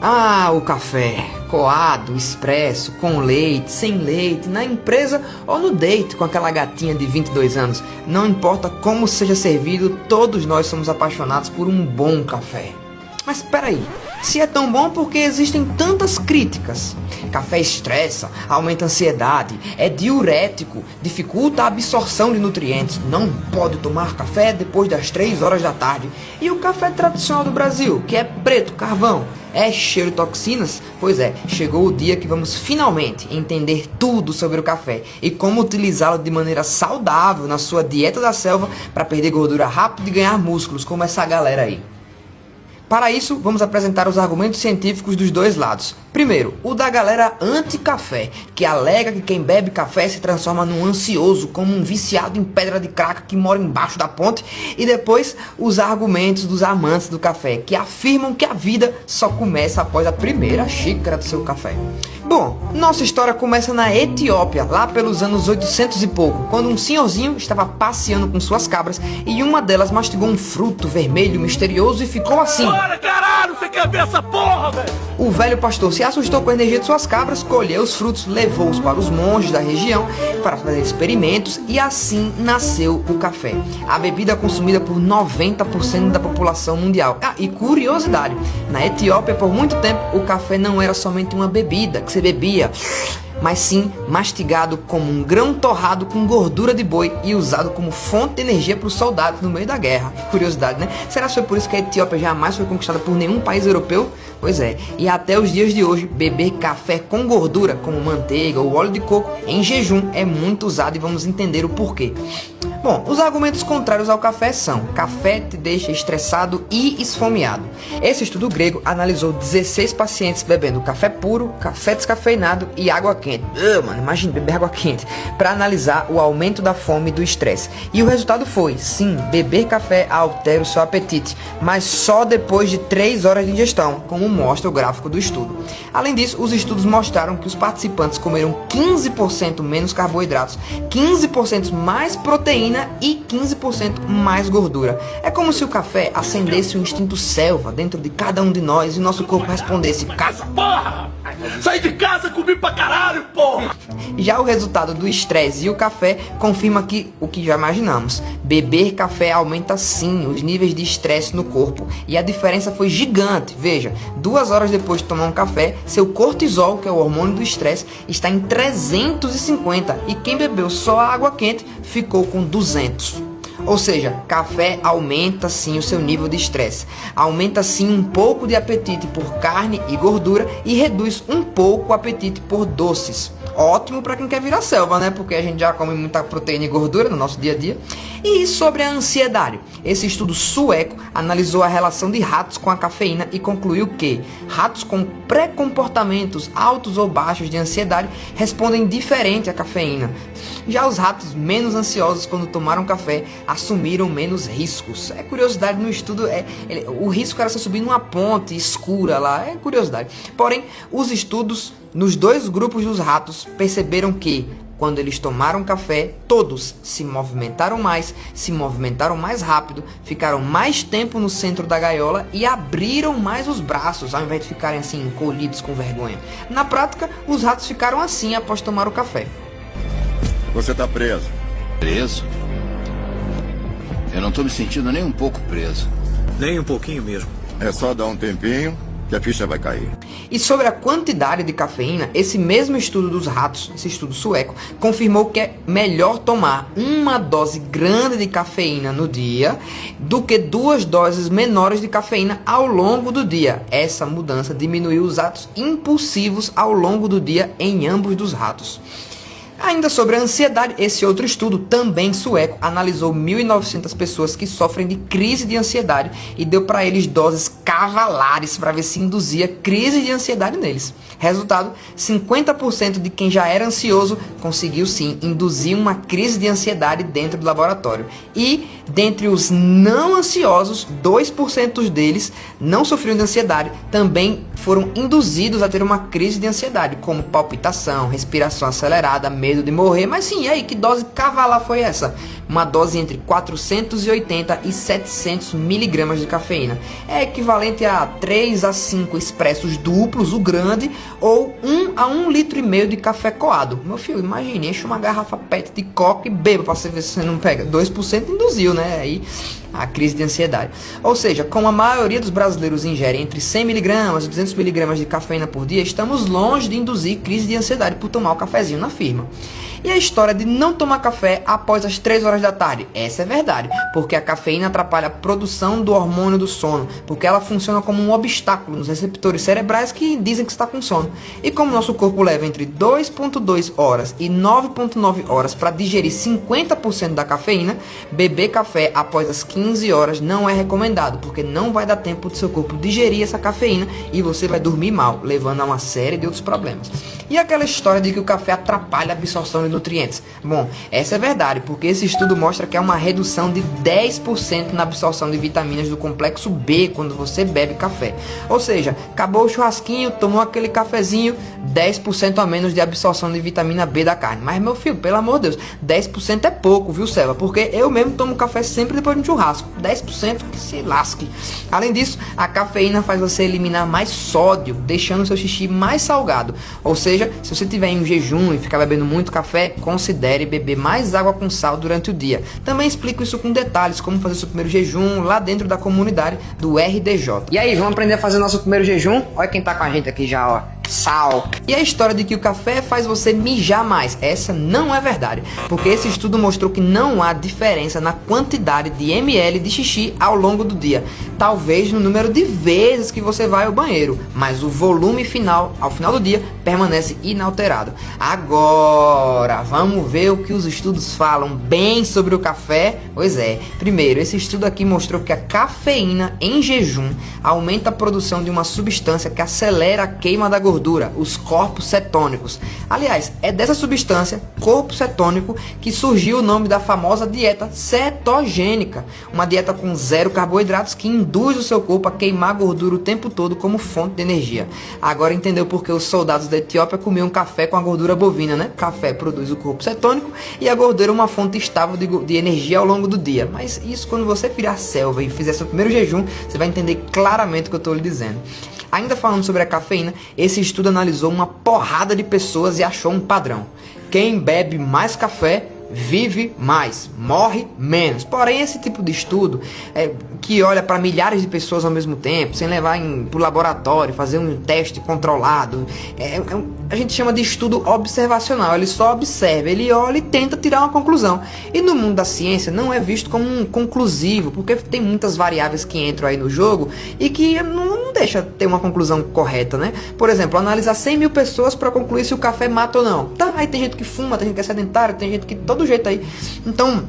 Ah, o café, coado, expresso, com leite, sem leite, na empresa ou no date com aquela gatinha de 22 anos. Não importa como seja servido, todos nós somos apaixonados por um bom café. Mas espera aí, se é tão bom, por que existem tantas críticas? Café estressa, aumenta a ansiedade, é diurético, dificulta a absorção de nutrientes, não pode tomar café depois das 3 horas da tarde. E o café tradicional do Brasil, que é preto, carvão, é cheiro de toxinas? Pois é, chegou o dia que vamos finalmente entender tudo sobre o café e como utilizá-lo de maneira saudável na sua dieta da selva para perder gordura rápido e ganhar músculos, como essa galera aí. Para isso, vamos apresentar os argumentos científicos dos dois lados. Primeiro, o da galera anti-café, que alega que quem bebe café se transforma num ansioso, como um viciado em pedra de crack que mora embaixo da ponte. E depois, os argumentos dos amantes do café, que afirmam que a vida só começa após a primeira xícara do seu café. Bom, nossa história começa na Etiópia, lá pelos anos 800 e pouco, quando um senhorzinho estava passeando com suas cabras e uma delas mastigou um fruto vermelho misterioso e ficou assim. Bora, caralho, você quer ver essa porra, velho? O velho pastor se assustou com a energia de suas cabras, colheu os frutos, levou-os para os monges da região para fazer experimentos e assim nasceu o café. A bebida consumida por 90% da população mundial. Ah, e curiosidade, na Etiópia por muito tempo o café não era somente uma bebida que você bebia, mas sim mastigado como um grão torrado com gordura de boi e usado como fonte de energia para os soldados no meio da guerra. Curiosidade, né? Será que foi por isso que a Etiópia jamais foi conquistada por nenhum país europeu? Pois é, e até os dias de hoje, beber café com gordura, como manteiga ou óleo de coco, em jejum é muito usado e vamos entender o porquê. Bom, os argumentos contrários ao café são: café te deixa estressado e esfomeado. Esse estudo grego analisou 16 pacientes bebendo café puro, café descafeinado e água quente. Mano, imagina beber água quente. Para analisar o aumento da fome e do estresse. E o resultado foi, sim, beber café altera o seu apetite, mas só depois de 3 horas de ingestão, como mostra o gráfico do estudo. Além disso, os estudos mostraram que os participantes comeram 15% menos carboidratos, 15% mais proteína e 15% mais gordura. É como se o café acendesse o instinto selva dentro de cada um de nós e o nosso corpo respondesse: casa, porra! Sai de casa, comi pra caralho, porra! Já o resultado do estresse e o café confirma que o que já imaginamos. Beber café aumenta sim os níveis de estresse no corpo. E a diferença foi gigante. Veja, 2 horas depois de tomar um café, seu cortisol, que é o hormônio do estresse, está em 350. E quem bebeu só a água quente ficou com 200. Ou seja, café aumenta sim o seu nível de estresse, aumenta sim um pouco de apetite por carne e gordura e reduz um pouco o apetite por doces. Ótimo para quem quer vir à selva, né? Porque a gente já come muita proteína e gordura no nosso dia a dia. E sobre a ansiedade? Esse estudo sueco analisou a relação de ratos com a cafeína e concluiu que ratos com pré-comportamentos altos ou baixos de ansiedade respondem diferente à cafeína. Já os ratos menos ansiosos quando tomaram café assumiram menos riscos. É curiosidade no estudo, o risco era você subir numa ponte escura lá, é curiosidade. Porém, os estudos nos 2 grupos dos ratos perceberam que quando eles tomaram café, todos se movimentaram mais rápido, ficaram mais tempo no centro da gaiola e abriram mais os braços, ao invés de ficarem assim, encolhidos com vergonha. Na prática, os ratos ficaram assim após tomar o café. Você tá preso. Preso? Eu não tô me sentindo nem um pouco preso. Nem um pouquinho mesmo. É só dar um tempinho que a ficha vai cair. E sobre a quantidade de cafeína, esse mesmo estudo dos ratos, esse estudo sueco, confirmou que é melhor tomar uma dose grande de cafeína no dia do que 2 doses menores de cafeína ao longo do dia. Essa mudança diminuiu os atos impulsivos ao longo do dia em ambos dos ratos. Ainda sobre a ansiedade, esse outro estudo, também sueco, analisou 1.900 pessoas que sofrem de crise de ansiedade e deu para eles doses cavalares para ver se induzia crise de ansiedade neles. Resultado, 50% de quem já era ansioso conseguiu sim induzir uma crise de ansiedade dentro do laboratório. E, dentre os não ansiosos, 2% deles não sofriam de ansiedade, também foram induzidos a ter uma crise de ansiedade, como palpitação, respiração acelerada, medo medo de morrer. Mas sim, e aí, que dose cavalar foi essa? Uma dose entre 480 e 700 miligramas de cafeína. É equivalente a 3 a 5 expressos duplos, o grande, ou 1 a 1,5 litro de café coado. Meu filho, imagine, enche uma garrafa PET de coca e beba pra você ver se você não pega. 2% induziu, né? Aí a crise de ansiedade. Ou seja, como a maioria dos brasileiros ingere entre 100 miligramas e 200 miligramas de cafeína por dia, estamos longe de induzir crise de ansiedade por tomar o cafezinho na firma. E a história de não tomar café após as 3 horas da tarde? Essa é verdade, porque a cafeína atrapalha a produção do hormônio do sono, porque ela funciona como um obstáculo nos receptores cerebrais que dizem que está com sono. E como nosso corpo leva entre 2,2 horas e 9,9 horas para digerir 50% da cafeína, beber café após as 15 horas não é recomendado, porque não vai dar tempo do seu corpo digerir essa cafeína e você vai dormir mal, levando a uma série de outros problemas. E aquela história de que o café atrapalha a absorção de nutrientes? Bom, essa é verdade, porque esse estudo mostra que há uma redução de 10% na absorção de vitaminas do complexo B quando você bebe café. Ou seja, acabou o churrasquinho, tomou aquele cafezinho, 10% a menos de absorção de vitamina B da carne. Mas, meu filho, pelo amor de Deus, 10% é pouco, viu, Selva? Porque eu mesmo tomo café sempre depois de um churrasco. 10% que se lasque. Além disso, a cafeína faz você eliminar mais sódio, deixando o seu xixi mais salgado. Ou seja, se você tiver em um jejum e ficar bebendo muito café, considere beber mais água com sal durante o dia. Também explico isso com detalhes, como fazer seu primeiro jejum lá dentro da comunidade do RDJ. E aí, vamos aprender a fazer nosso primeiro jejum? Olha quem tá com a gente aqui já, ó. Sal. E a história de que o café faz você mijar mais, essa não é verdade, porque esse estudo mostrou que não há diferença na quantidade de ml de xixi ao longo do dia, talvez no número de vezes que você vai ao banheiro, mas o volume final, ao final do dia, permanece inalterado. Agora, vamos ver o que os estudos falam bem sobre o café. Pois é, primeiro, esse estudo aqui mostrou que a cafeína em jejum aumenta a produção de uma substância que acelera a queima da gordura, os corpos cetônicos. Aliás, é dessa substância, corpo cetônico, que surgiu o nome da famosa dieta cetogênica, uma dieta com 0 carboidratos que induz o seu corpo a queimar gordura o tempo todo como fonte de energia. Agora entendeu por que os soldados da Etiópia comiam café com a gordura bovina, né? Café produz o corpo cetônico e a gordura é uma fonte estável de energia ao longo do dia. Mas isso, quando você virar selva e fizer seu primeiro jejum, você vai entender claramente o que eu estou lhe dizendo. Ainda falando sobre a cafeína, esse estudo analisou uma porrada de pessoas e achou um padrão. Quem bebe mais café vive mais, morre menos. Porém, esse tipo de estudo que olha para milhares de pessoas ao mesmo tempo, sem levar para o laboratório, fazer um teste controlado, a gente chama de estudo observacional. Ele só observa, ele olha e tenta tirar uma conclusão. E no mundo da ciência não é visto como um conclusivo, porque tem muitas variáveis que entram aí no jogo e que não deixa ter uma conclusão correta, né? Por exemplo, analisar 100 mil pessoas para concluir se o café mata ou não. Tá, aí tem gente que fuma, tem gente que é sedentário, tem gente que todo jeito aí. Então,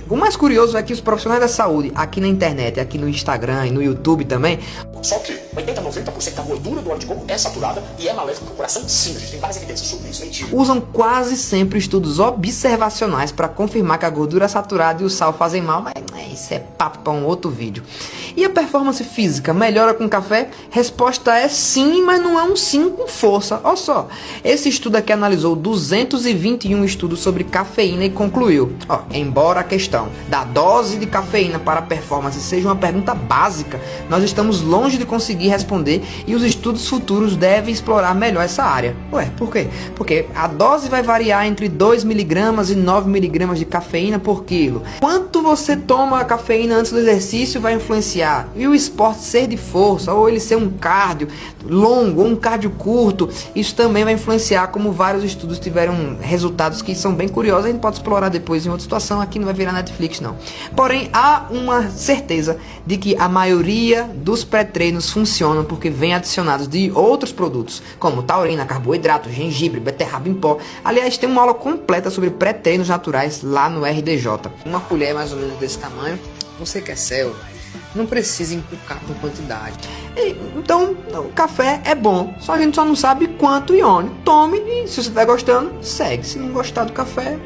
o mais curioso é que os profissionais da saúde, aqui na internet, aqui no Instagram e no YouTube também. Só que 80-90% da gordura do óleo de coco é saturada e é maléfica pro coração, sim. A gente tem várias evidências sobre isso. Mentira. Usam quase sempre estudos observacionais para confirmar que a gordura saturada e o sal fazem mal, mas isso é papo para um outro vídeo. E a performance física melhora com café? Resposta é sim, mas não é um sim com força. Olha só, esse estudo aqui analisou 221 estudos sobre cafeína e concluiu, embora a questão da dose de cafeína para a performance seja uma pergunta básica, nós estamos longe de conseguir responder e os estudos futuros devem explorar melhor essa área. Ué, por quê? Porque a dose vai variar entre 2 miligramas e 9 miligramas de cafeína por quilo. Quanto você toma a cafeína antes do exercício vai influenciar. E o esporte ser de força, ou ele ser um cardio longo ou um cardio curto, isso também vai influenciar, como vários estudos tiveram resultados que são bem curiosos. A gente pode explorar depois em outra situação, aqui não vai virar Netflix não. Porém, há uma certeza de que a maioria dos pré-treinos funcionam porque vêm adicionados de outros produtos, como taurina, carboidrato, gengibre, beterraba em pó. Aliás, tem uma aula completa sobre pré-treinos naturais lá no RDJ. Uma colher mais ou menos desse tamanho, você quer selva, não precisa encucar com quantidade. Então, o café é bom, só a gente só não sabe quanto ione. Tome e se você estiver gostando, segue. Se não gostar do café,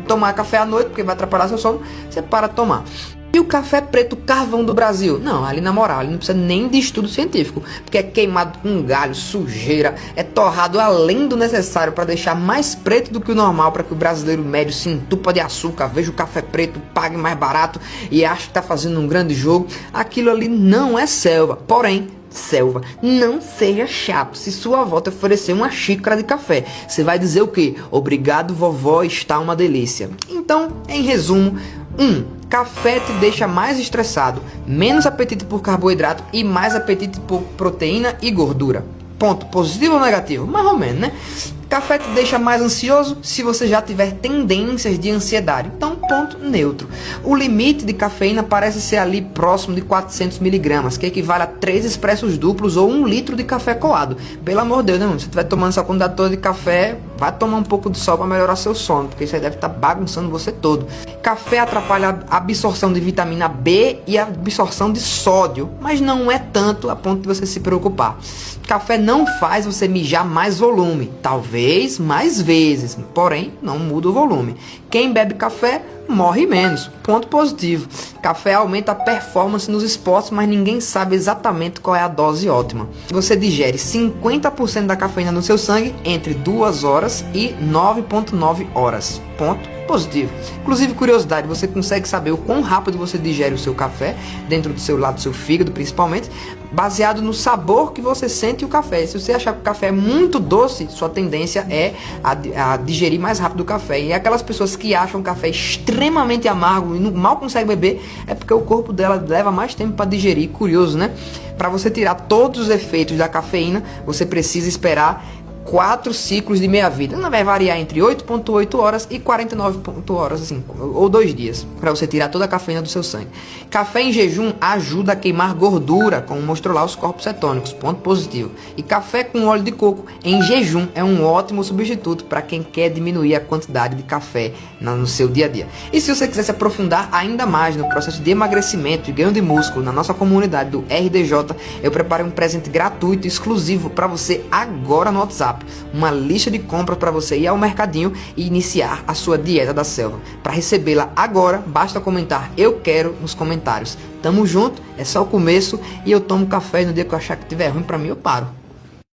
tomar café à noite, porque vai atrapalhar seu sono, você para de tomar. E o café preto carvão do Brasil? Não, ali na moral, ali não precisa nem de estudo científico, porque é queimado com galho, sujeira, é torrado além do necessário para deixar mais preto do que o normal, para que o brasileiro médio se entupa de açúcar, veja o café preto, pague mais barato e ache que está fazendo um grande jogo. Aquilo ali não é selva, porém, selva, não seja chato. Se sua avó te oferecer uma xícara de café, você vai dizer o quê? Obrigado, vovó, está uma delícia. Então, em resumo, café te deixa mais estressado, menos apetite por carboidrato e mais apetite por proteína e gordura. Ponto positivo ou negativo? Mais ou menos, né? Café te deixa mais ansioso se você já tiver tendências de ansiedade. Então, ponto neutro. O limite de cafeína parece ser ali próximo de 400 miligramas, que equivale a 3 expressos duplos ou 1 litro de café coado. Pelo amor de Deus, né, mano? Se você estiver tomando essa quantidade toda de café, vai tomar um pouco de sol para melhorar seu sono, porque isso aí deve estar bagunçando você todo. Café atrapalha a absorção de vitamina B e a absorção de sódio, mas não é tanto a ponto de você se preocupar. Café não faz você mijar mais volume, talvez mais vezes, porém não muda o volume. Quem bebe café morre menos, ponto positivo. Café aumenta a performance nos esportes, mas ninguém sabe exatamente qual é a dose ótima. Você digere 50% da cafeína no seu sangue entre 2 horas e 9,9 horas, ponto positivo. Inclusive, curiosidade, você consegue saber o quão rápido você digere o seu café, dentro do seu lado, do seu fígado principalmente, baseado no sabor que você sente o café. Se você achar que o café é muito doce, sua tendência é a digerir mais rápido o café. E aquelas pessoas que acham o café extremamente amargo e mal conseguem beber, é porque o corpo dela leva mais tempo para digerir. Curioso, né? Para você tirar todos os efeitos da cafeína, você precisa esperar 4 ciclos de meia-vida. Não vai variar entre 8,8 horas e 49 horas, assim, ou 2 dias, para você tirar toda a cafeína do seu sangue. Café em jejum ajuda a queimar gordura, como mostrou lá os corpos cetônicos, ponto positivo. E café com óleo de coco em jejum é um ótimo substituto para quem quer diminuir a quantidade de café no seu dia a dia. E se você quiser se aprofundar ainda mais no processo de emagrecimento e ganho de músculo na nossa comunidade do RDJ, eu preparei um presente gratuito exclusivo para você agora no WhatsApp. Uma lista de compras para você ir ao mercadinho e iniciar a sua dieta da selva. Para recebê-la agora, basta comentar "eu quero" nos comentários. Tamo junto, é só o começo e eu tomo café no dia que eu achar que tiver ruim para mim, eu paro.